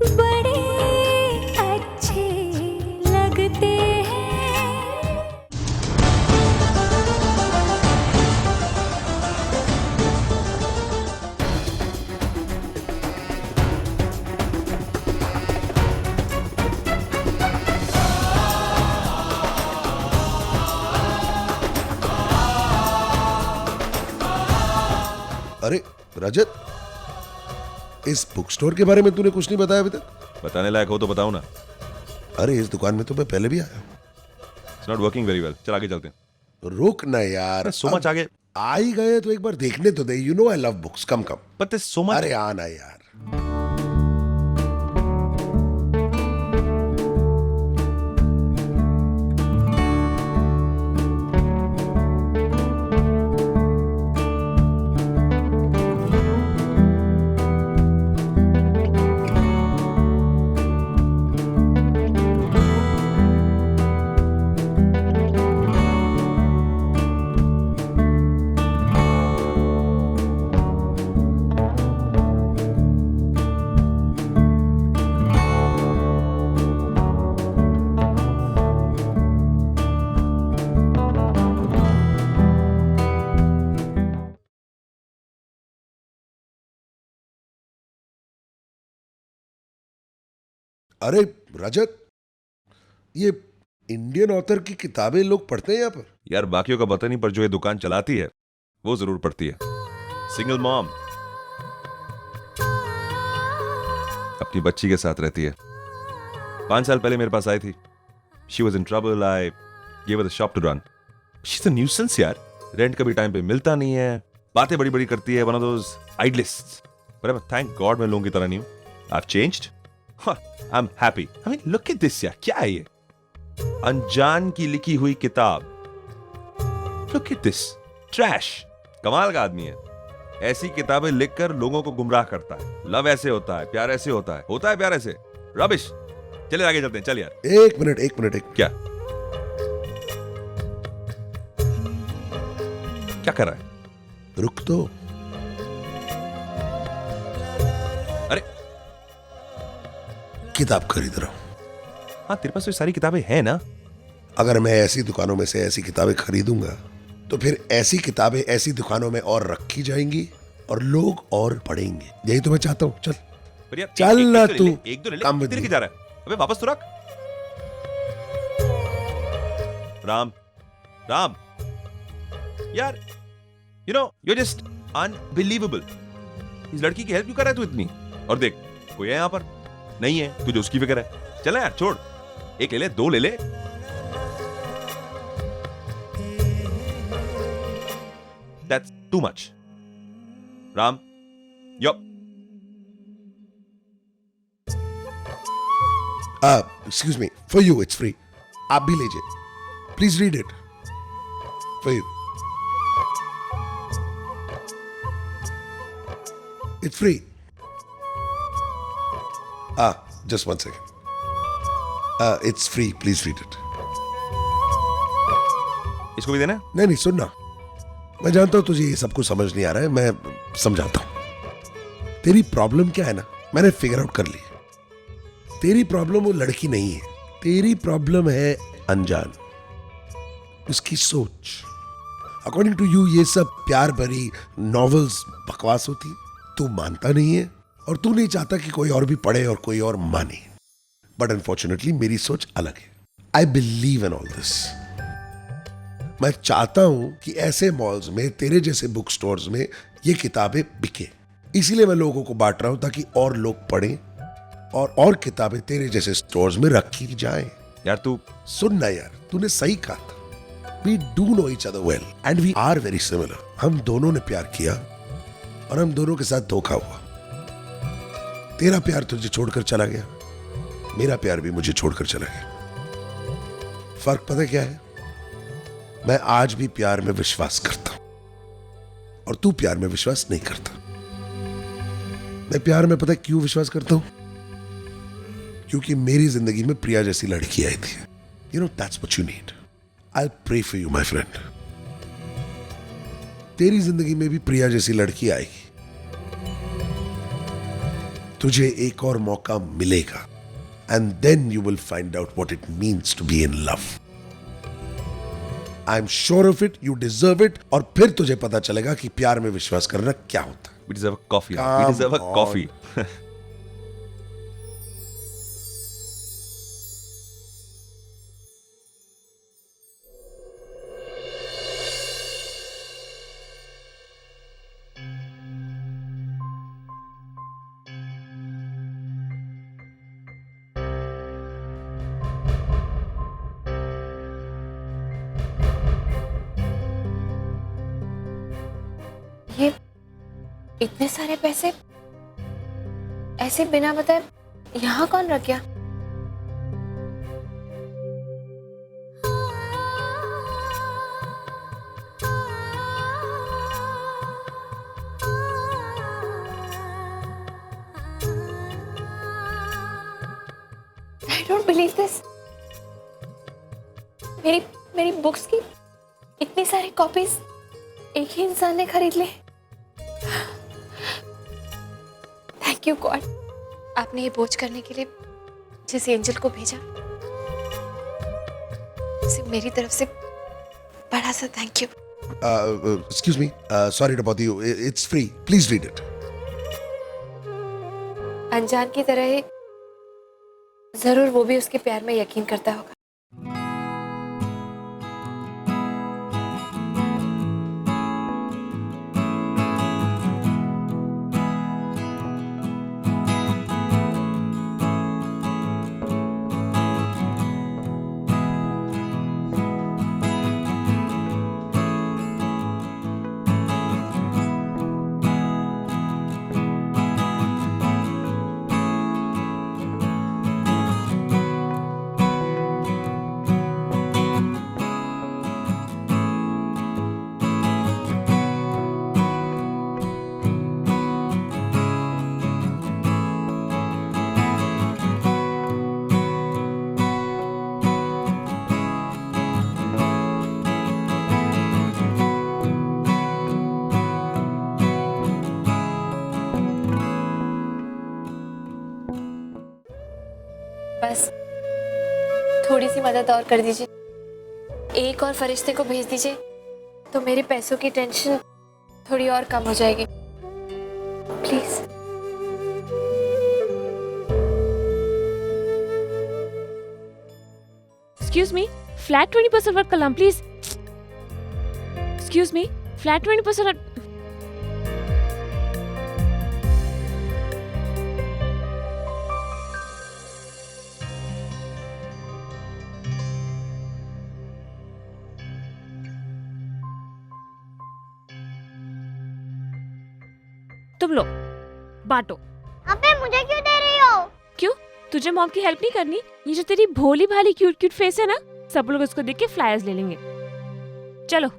बड़े अच्छे लगते हैं। अरे रजत, इस बुक स्टोर के बारे में तूने कुछ नहीं बताया अभी तक। बताने लायक हो तो बताओ ना। अरे इस दुकान में तो मैं पहले भी आया हूं। It's not working very well. चल आगे चलते हैं। रुक ना यार, सो मच आगे। आ ही गए तो एक बार देखने तो दे। You know I love books. Come come. But this so much. अरे आना यार। अरे रजत, ये इंडियन ऑथर की किताबें लोग पढ़ते हैं यहाँ पर? यार बाकियों का पता नहीं, पर जो ये दुकान चलाती है वो जरूर पढ़ती है। सिंगल मॉम, अपनी बच्ची के साथ रहती है। 5 साल पहले मेरे पास आई थी। She was in trouble. I give her the shop to run. She is a nuisance यार। रेंट कभी टाइम पे मिलता नहीं है, बातें बड़ी बड़ी करती है। One of those idealists. पर थैंक गॉड मैं लोगों की तरह नहीं हूं। I have changed. I am happy. I mean look at this यार, क्या है ये? अनजान की लिखी हुई किताब। Look at this trash. कमाल का आदमी है। ऐसी किताबें लिखकर लोगों को गुमराह करता है। लव ऐसे होता है, प्यार ऐसे होता है। होता है प्यार ऐसे? रबिश। चलिए आगे चलते हैं। चल यार। एक मिनट। क्या क्या कर रहा है? रुक तो। अरे किताब खरीद रहा हूं। हाँ, तेरे पास तो सारी किताबें हैं ना। अगर मैं ऐसी दुकानों में से ऐसी किताबें खरीदूंगा तो फिर ऐसी किताबें ऐसी दुकानों में और रखी जाएंगी और लोग और पढ़ेंगे। यही तो मैं चाहता हूं। चल पर यार चल ना तू। एक दो ले ले। काम कितने की जा रहा है? अबे वापस तो रख। राम राम यार, you know you just unbelievable. इस लड़की की हेल्प क्यों कर रहा है तू इतनी? और देख, कोई है यहां पर? नहीं है। तुझे उसकी फिक्र है। चल यार, छोड़। एक ले ले, 2 ले ले। That's too much. Ram, yo. Excuse me, for you it's free. आप भी लीजिए। Please read it. For you. It's free. Just one second. It's free. Please read it. इसको भी देना? नहीं सुनना। मैं जानता हूं तुझे ये सब कुछ समझ नहीं आ रहा है। मैं समझाता हूं। तेरी प्रॉब्लम क्या है ना, मैंने फिगर आउट कर ली। तेरी प्रॉब्लम वो लड़की नहीं है। तेरी प्रॉब्लम है अनजान, उसकी सोच। अकॉर्डिंग टू यू ये सब प्यार भरी नॉवेल्स बकवास होती। तू मानता नहीं है और तू नहीं चाहता कि कोई और भी पढ़े और कोई और माने। बट अनफॉर्चुनेटली मेरी सोच अलग है। I believe in all this. मैं चाहता हूं कि ऐसे मॉल्स में, तेरे जैसे बुक स्टोर्स में ये किताबें बिके। इसीलिए मैं लोगों को बांट रहा हूं ताकि और लोग पढ़ें और किताबें तेरे जैसे स्टोर्स में रखी जाएं। यार तू सुनना यार, तूने सही कहा था। We do know each other well and we are very similar. हम दोनों ने प्यार किया और हम दोनों के साथ धोखा हुआ। तेरा प्यार तुझे छोड़कर चला गया, मेरा प्यार भी मुझे छोड़कर चला गया। फर्क पता क्या है? मैं आज भी प्यार में विश्वास करता हूं और तू प्यार में विश्वास नहीं करता। मैं प्यार में पता क्यों विश्वास करता हूं? क्योंकि मेरी जिंदगी में प्रिया जैसी लड़की आई थी। You know that's what you need. I pray for you my friend. तेरी जिंदगी में भी प्रिया जैसी लड़की आएगी। तुझे एक और मौका मिलेगा and then you will find out what it means to be in love. I am sure of it, you deserve it. और फिर तुझे पता चलेगा कि प्यार में विश्वास करना क्या होता है. We deserve a coffee. We Come deserve a on. coffee. ये इतने सारे पैसे ऐसे बिना बताए यहाँ कौन रख गया? I don't believe this. मेरी बुक्स की इतनी सारी कॉपीज एक ही इंसान ने खरीद ली. थैंक यू गॉड, आपने ये बोझ करने के लिए जिस एंजल को भेजा उसे मेरी तरफ से बड़ा सा thank you. Excuse me, sorry to bother you. It's free. Please read it. अनजान की तरह ही जरूर वो भी उसके प्यार में यकीन करता होगा. बस थोड़ी सी मदद और कर दीजिए. एक और फरिश्ते को भेज दीजिए तो मेरे पैसों की टेंशन थोड़ी और कम हो जाएगी. Please. Excuse me, flat 20% work kalam, please. Excuse me, flat 20%. तुम लो बांटो. अबे मुझे क्यों दे रही हो? क्यों, तुझे मॉम की हेल्प नहीं करनी? ये जो तेरी भोली भाली क्यूट क्यूट फेस है ना, सब लोग उसको देख के फ्लायर्स ले लेंगे. चलो.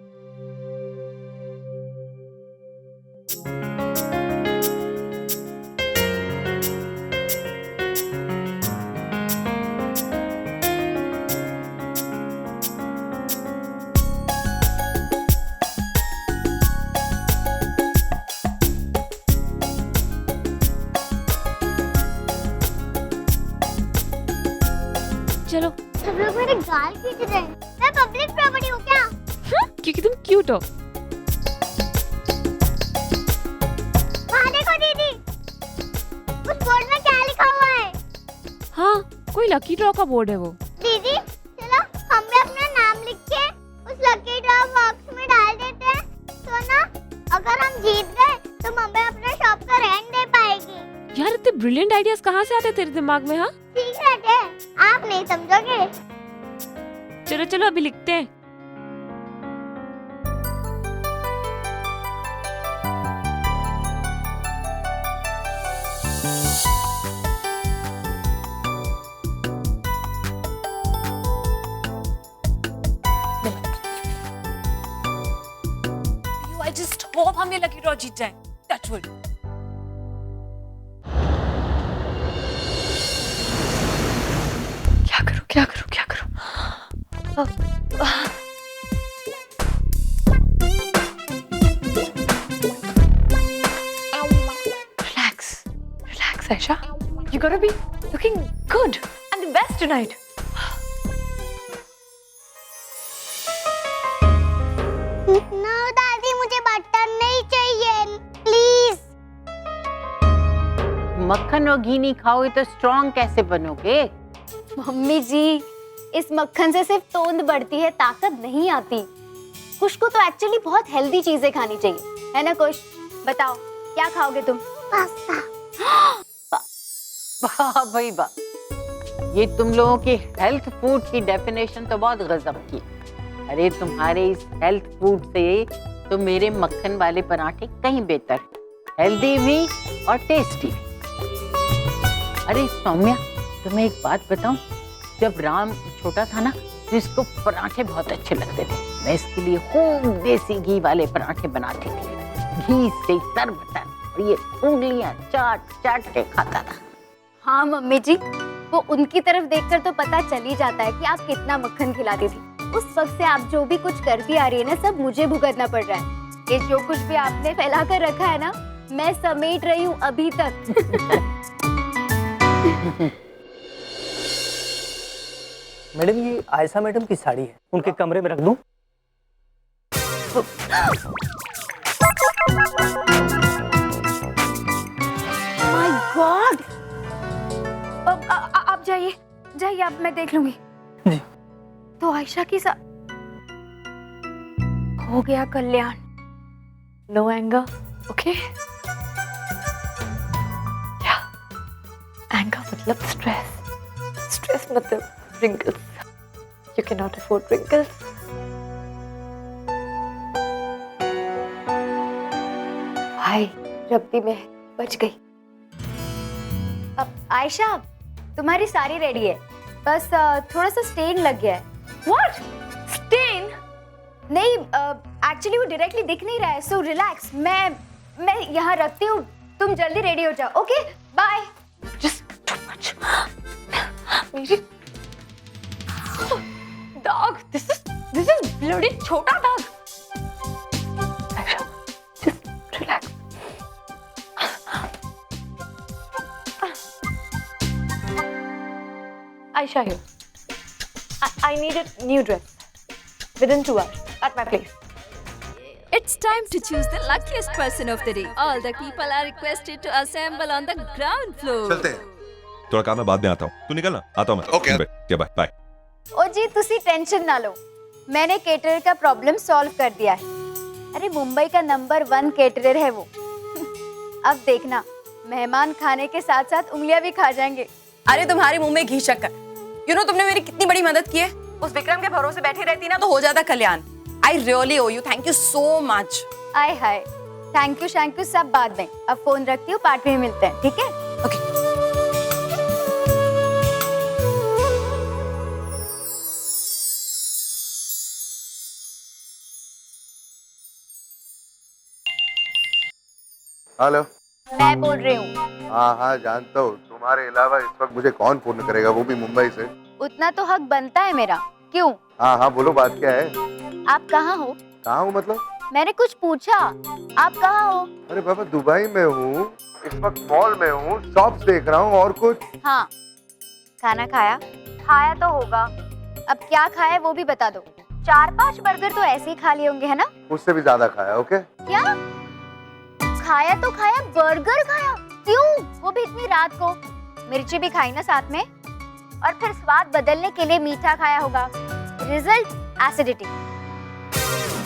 चलो. सब लोग मेरे गाल खींच रहे हैं. मैं पब्लिक प्रॉपर्टी हूँ क्या? क्योंकि तुम क्यूट हो. वहाँ देखो दीदी, उस बोर्ड में क्या लिखा हुआ है? हाँ, कोई लकी ड्रॉ का बोर्ड है वो. दीदी चलो हम भी अपना नाम लिख के उस लकी ड्रॉ बॉक्स में डाल देते हैं, तो ना अगर हम जीत गए तो मम्मी अपने शॉप का रेंट दे पाएगी. यार इतने ब्रिलियंट आइडियाज कहाँ से आते तेरे दिमाग में? हाँ सीक्रेट है, आप नहीं समझोगे. चलो चलो अभी लिखते हैं. I just hope हम ये लकी ड्रॉ जीत जाएं. Touch wood. क्या करूं? Aisha, you gotta be looking good and the best tonight. No, दादी मुझे बटर नहीं चाहिए, प्लीज। मक्खन और घी नहीं खाओगे तो स्ट्रॉन्ग कैसे बनोगे? मम्मी जी, इस मक्खन से सिर्फ तोंद बढ़ती है, ताकत नहीं आती। कुश को तो एक्चुअली बहुत हेल्दी चीजें खानी चाहिए, है ना कुश? बताओ क्या खाओगे तुम? पास्ता। वाह भाई वाह, ये तुम लोगों की हेल्थ फूड की डेफिनेशन तो बहुत गजब की। अरे तुम्हारे इस हेल्थ फूड से तो मेरे मक्खन वाले पराठे कहीं बेहतर, हेल्दी भी और टेस्टी भी। अरे सौम्या, तुम्हें एक बात बताऊं, जब राम छोटा था ना तो इसको पराठे बहुत अच्छे लगते थे। मैं इसके लिए खूब देसी घी वाले पराठे बनाती थी, घी से तर बटर, और ये उंगलियां चाट चाट के खाता था। हाँ मम्मी जी, वो उनकी तरफ देखकर तो पता चल ही जाता है कि आप कितना मक्खन खिलाती थी। उस वक्त से आप जो भी कुछ करती आ रही है ना, सब मुझे भुगतना पड़ रहा है। ये जो कुछ भी आपने फैला कर रखा है ना, मैं समेट रही हूँ अभी तक। मैडम, ये आयशा मैडम की साड़ी है, उनके कमरे में रख दूं? My God! आप जाइए जाइए, अब मैं देख लूंगी। जी। तो आयशा की हो गया कल्याण। No anger, okay? क्या एंगर मतलब स्ट्रेस, स्ट्रेस मतलब wrinkles. You cannot afford wrinkles. हाय रब्बी, में बच गई। अब आयशा, तुम्हारी साड़ी रेडी है, बस थोड़ा सा स्टेन लग गया है। What? Stain? नहीं, एक्चुअली वो डायरेक्टली दिख नहीं रहा है, सो रिलैक्स। मैं यहाँ रखती हूँ, तुम जल्दी रेडी हो जाओ। Okay, bye. Just too much. मेरी dog. This is bloody छोटा dog. Aisha, just relax. Aisha here. I need a new dress within 2 hours at my place. It's time to choose the luckiest person of the day. All the people are requested to assemble on the ground floor. चलते हैं। थोड़ा काम है, बाद में आता हूँ, तू निकलना, आता हूँ मैं। Okay. Bye bye. ओ जी, तुसी टेंशन ना लो, मैंने केटरर का प्रॉब्लम सॉल्व कर दिया है। अरे मुंबई का नंबर 1 केटरर है वो। अब देखना, मेहमान खाने के साथ साथ उंगलियां भी खा जाएंगे। अरे तुम्हारे मुंह में घी शक्कर। तुमने मेरी कितनी बड़ी मदद की है। उस विक्रम के भरोसे बैठी रहती ना तो हो जाता कल्याण। I really owe you, thank you so much. आय हाय, थैंक यू सब बाद में। अब फोन रखती हूँ, पार्टी में मिलते हैं, ठीक है? ओके। हेलो, मैं बोल रही हूँ। हाँ हाँ जानता हूँ, तुम्हारे अलावा इस वक्त मुझे कौन फोन करेगा, वो भी मुंबई से। उतना तो हक बनता है मेरा। क्यों? हाँ हाँ बोलो, बात क्या है? आप कहाँ हो? कहाँ हूँ मतलब? मैंने कुछ पूछा, आप कहाँ हो? अरे बाबा, दुबई में हूँ, इस वक्त मॉल में हूँ, शॉप्स देख रहा हूँ, और कुछ? हाँ। खाना खाया? खाया तो होगा, अब क्या खाया वो भी बता दो। 4-5 बर्गर तो ऐसे ही खा लिए होंगे, है ना? उससे भी ज्यादा खाया। ओके? क्या खाया? तो खाया, बर्गर खाया? क्यों? वो भी इतनी रात को। मिर्ची भी खाई ना साथ में, और फिर स्वाद बदलने के लिए मीठा खाया होगा। Result acidity.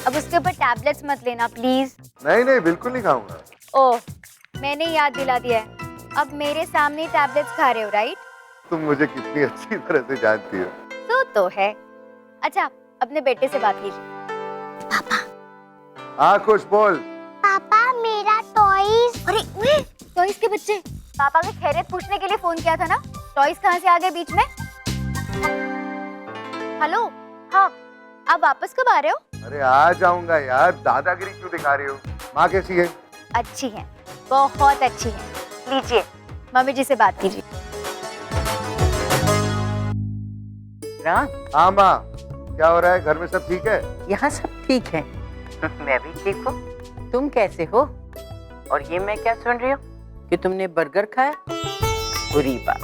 अब उसके ऊपर टैबलेट्स मत लेना प्लीज। नहीं नहीं, बिल्कुल नहीं खाऊंगा। ओह, मैंने याद दिला दिया है। अब मेरे सामने टैबलेट्स खा रहे हो, राइट? तुम मुझे कितनी अच्छी तरह से जानती हो। तो है। अच्छा, अपने बेटे से बात कीजिए। पापा। हाँ खुश, बोल। पापा, मेरा टॉयज। अरे ओए, टॉयज के बच्चे। पापा की खैरियत पूछने के लिए फोन किया था ना, टॉयज कहाँ से आ गए बीच में? हेलो, हाँ, आप वापस कब आ रहे हो? अरे आ जाऊंगा यार, दादागिरी क्यों दिखा रही हो? माँ कैसी है? अच्छी है, बहुत अच्छी है। लीजिए, मम्मी जी से बात कीजिए। हाँ माँ, क्या हो रहा है? घर में सब ठीक है? यहाँ सब ठीक है। मैं भी ठीक हूँ। तुम कैसे हो? और ये मैं क्या सुन रही हूँ? कि तुमने बर्गर खाया? बुरी बात।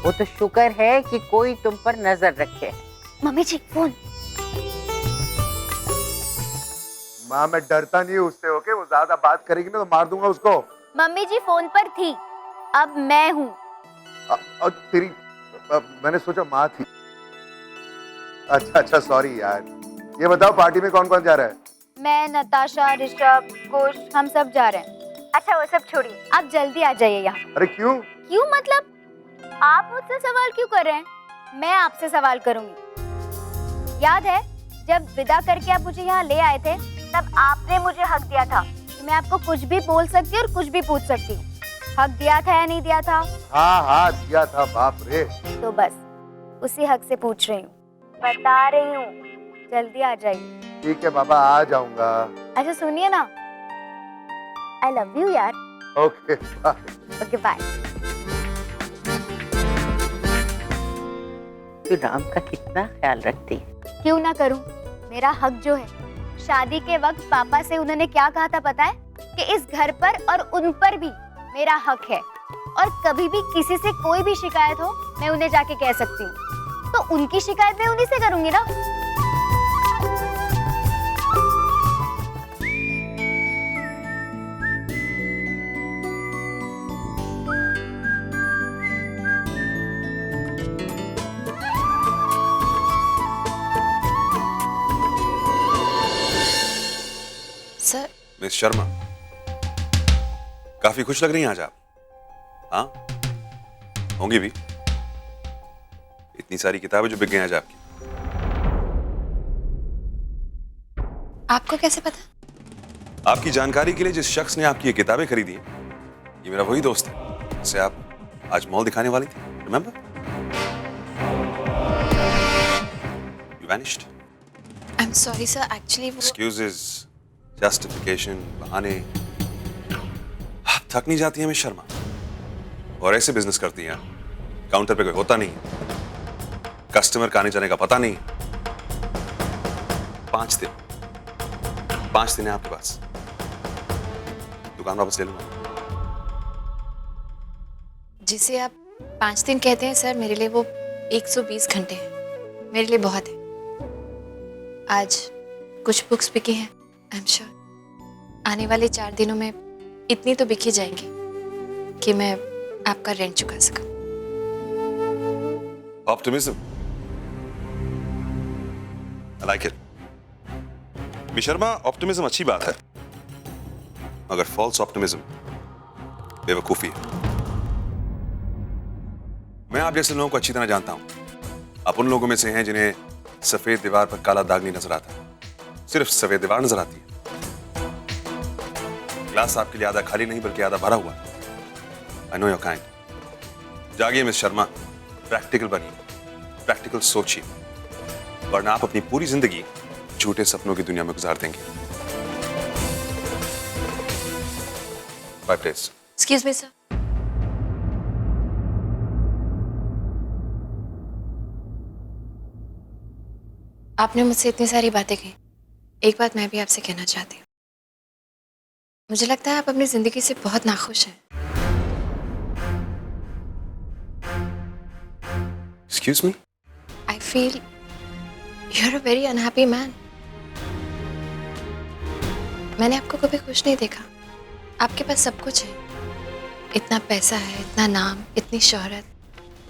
वो तो शुक्र है कि कोई तुम पर नजर रखे। मम्मी जी फोन। माँ मैं डरता नहीं हूँ उससे, ओके? वो ज्यादा बात करेगी ना तो मार दूंगा उसको। मम्मी जी फोन पर थी, अब मैं हूँ। और तेरी मैंने सोचा माँ थी। अच्छा सॉरी यार। ये बताओ पार्टी में कौन कौन जा रहा है? मैं, नताशा, ऋषभ, कुश, हम सब जा रहे हैं। अच्छा वो सब छोड़िए, आप जल्दी आ जाइए यहाँ। अरे क्यों? क्यों मतलब? आप मुझसे सवाल क्यों कर रहे हैं? मैं आपसे सवाल करूंगी। याद है जब विदा करके आप मुझे यहाँ ले आए थे, तब आपने मुझे हक दिया था कि मैं आपको कुछ भी बोल सकती हूँ और कुछ भी पूछ सकती हूँ। हक दिया था या नहीं दिया था? हाँ दिया था। बाप रे। तो बस उसी हक से पूछ रही हूँ, बता रही हूँ, जल्दी आ जाइए। ठीक है बाबा, आ जाऊंगा। अच्छा सुनिए ना, आई लव यू यार। Okay bye. Okay bye. तू राम का कितना ख्याल रखती है। क्यों ना करूं, मेरा हक जो है। शादी के वक्त पापा से उन्होंने क्या कहा था पता है? कि इस घर पर और उन पर भी मेरा हक है, और कभी भी किसी से कोई भी शिकायत हो मैं उन्हें जाके कह सकती हूँ। तो उनकी शिकायत मैं उन्हीं से करूंगी ना। सर, मिस शर्मा, काफी खुश लग रही हैं आज आप। हाँ होंगी भी। इतनी सारी किताबें जो बिक गई आज आपकी। आपको कैसे पता? आपकी जानकारी के लिए जिस शख्स ने आपकी ये किताबें खरीदी हैं, ये मेरा वही दोस्त है जिसे आप आज मॉल दिखाने वाली थी। Remember? You vanished. I am sorry sir, actually वो एक्सक्यूजेस, जस्टिफिकेशन, बहाने। आप थक नहीं जाती हैं मिस शर्मा? और ऐसे बिजनेस करती हैं, काउंटर पे कोई होता नहीं, कस्टमर का आने जाने का पता नहीं। 5 दिन है आपके पास, दुकान वापस ले लूंगा। जिसे आप 5 दिन कहते हैं सर, मेरे लिए वो 120 घंटे हैं। मेरे लिए बहुत है। आज कुछ बुक्स बिकी हैं, आई एम श्योर आने वाले 4 दिनों में इतनी तो बिक ही जाएंगी कि मैं आपका रेंट चुका सकूं। Optimism, I like it. Miss Sharma, optimism अच्छी बात है, मगर फॉल्स ऑप्टिमिज्म बेवकूफी है। मैं आप जैसे लोगों को अच्छी तरह जानता हूं। आप उन लोगों में से हैं जिन्हें सफेद दीवार पर काला दाग नहीं नजर आता, सिर्फ सफेद दीवार नजर आती है। ग्लास आपके लिए आधा खाली नहीं बल्कि आधा भरा हुआ। I know your kind. जागिए मिस शर्मा, प्रैक्टिकल बनिए, प्रैक्टिकल सोचिए, वरना आप अपनी पूरी जिंदगी झूठे सपनों की दुनिया में गुजार देंगे। Bye please. Excuse me sir. आपने मुझसे इतनी सारी बातें कही, एक बात मैं भी आपसे कहना चाहती हूँ। मुझे लगता है आप अपनी जिंदगी से बहुत नाखुश हैं। Excuse me? I feel you're a very unhappy man. मैंने आपको कभी खुश नहीं देखा। आपके पास सब कुछ है, इतना पैसा है, इतना नाम, इतनी शोहरत,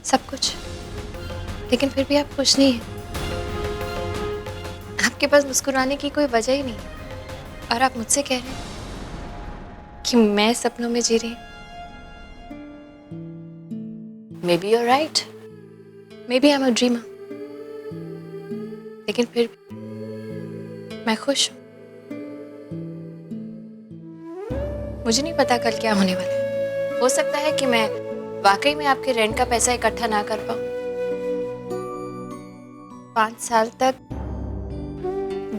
सब कुछ, लेकिन फिर भी आप खुश नहीं हैं। आपके पास मुस्कुराने की कोई वजह ही नहीं, और आप मुझसे कह रहे हैं कि मैं सपनों में जी रही। Maybe you're right. Maybe I'm a dreamer. लेकिन फिर मैं खुश हूँ। मुझे नहीं पता कल क्या होने वाला है। हो सकता है कि मैं वाकई में आपके रेंट का पैसा इकट्ठा ना कर पाऊँ। 5 साल तक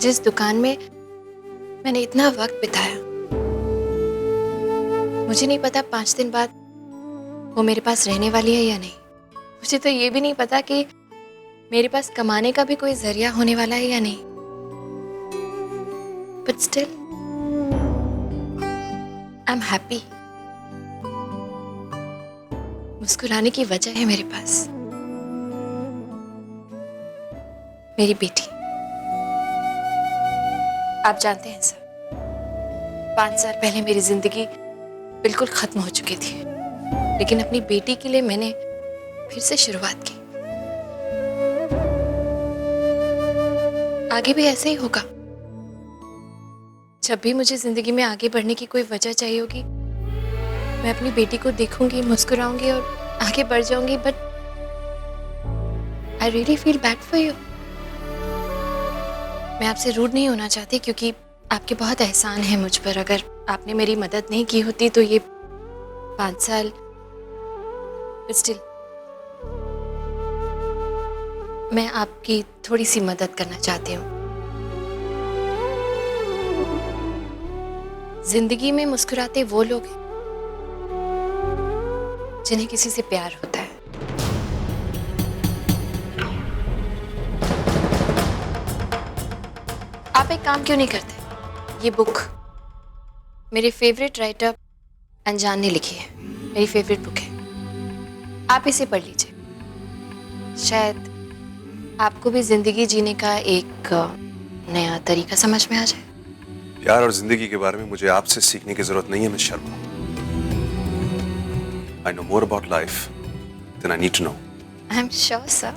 जिस दुकान में मैंने इतना वक्त बिताया, मुझे नहीं पता 5 दिन बाद वो मेरे पास रहने वाली है या नहीं। मुझे तो ये भी नहीं पता कि मेरे पास कमाने का भी कोई जरिया होने वाला है या नहीं। But still, I'm happy मुस्कुराने की वजह है मेरे पास। मेरी बेटी। आप जानते हैं सर, 5 साल पहले मेरी जिंदगी बिल्कुल खत्म हो चुकी थी, लेकिन अपनी बेटी के लिए मैंने फिर से शुरुआत की। आगे भी ऐसे ही होगा। जब भी मुझे जिंदगी में आगे बढ़ने की कोई वजह चाहिए होगी, मैं अपनी बेटी को देखूंगी, मुस्कुराऊंगी और आगे बढ़ जाऊंगी। But I really feel bad for you. मैं आपसे रूड नहीं होना चाहती, क्योंकि आपके बहुत एहसान है मुझ पर। अगर आपने मेरी मदद नहीं की होती तो ये 5 साल स्टिल मैं आपकी थोड़ी सी मदद करना चाहती हूँ। जिंदगी में मुस्कुराते वो लोग हैं जिन्हें किसी से प्यार होता है। आप एक काम क्यों नहीं करते? ये बुक मेरे फेवरेट राइटर अनजान ने लिखी है, मेरी फेवरेट बुक है। आप इसे पढ़ लीजिए, शायद आपको भी जिंदगी जीने का एक नया तरीका समझ में आ जाए। प्यार और जिंदगी के बारे में मुझे आपसे सीखने की जरूरत नहीं है miss Sharma. I know more about life than I need to know. I'm sure sir।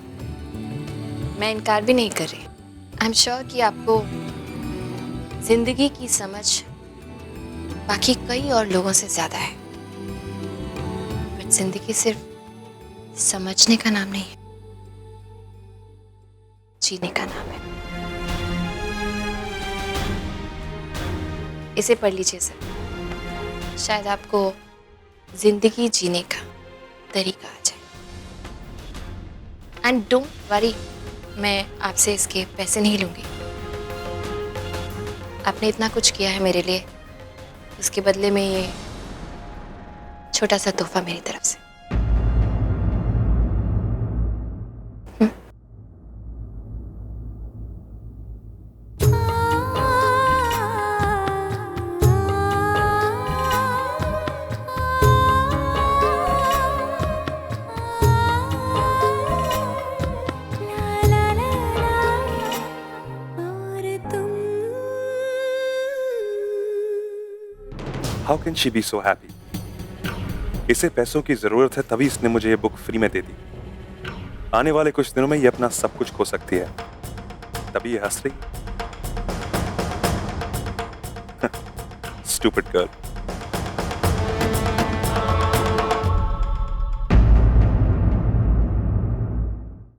मैं इनकार भी नहीं कर रही। I'm sure कि आपको जिंदगी की समझ बाकी कई और लोगों से ज्यादा है। बट जिंदगी सिर्फ समझने का नाम नहीं है, जीने का नाम है। इसे पढ़ लीजिए सर, शायद आपको जिंदगी जीने का तरीका आ जाए। एंड डोंट वरी, मैं आपसे इसके पैसे नहीं लूंगी। आपने इतना कुछ किया है मेरे लिए, उसके बदले में ये छोटा सा तोहफा मेरी तरफ से। How can she be so happy? इसे पैसों की जरूरत है, तभी इसने मुझे ये बुक फ्री में दे दी। आने वाले कुछ दिनों में ये अपना सब कुछ खो सकती है, तभी ये हंस रही। Stupid girl.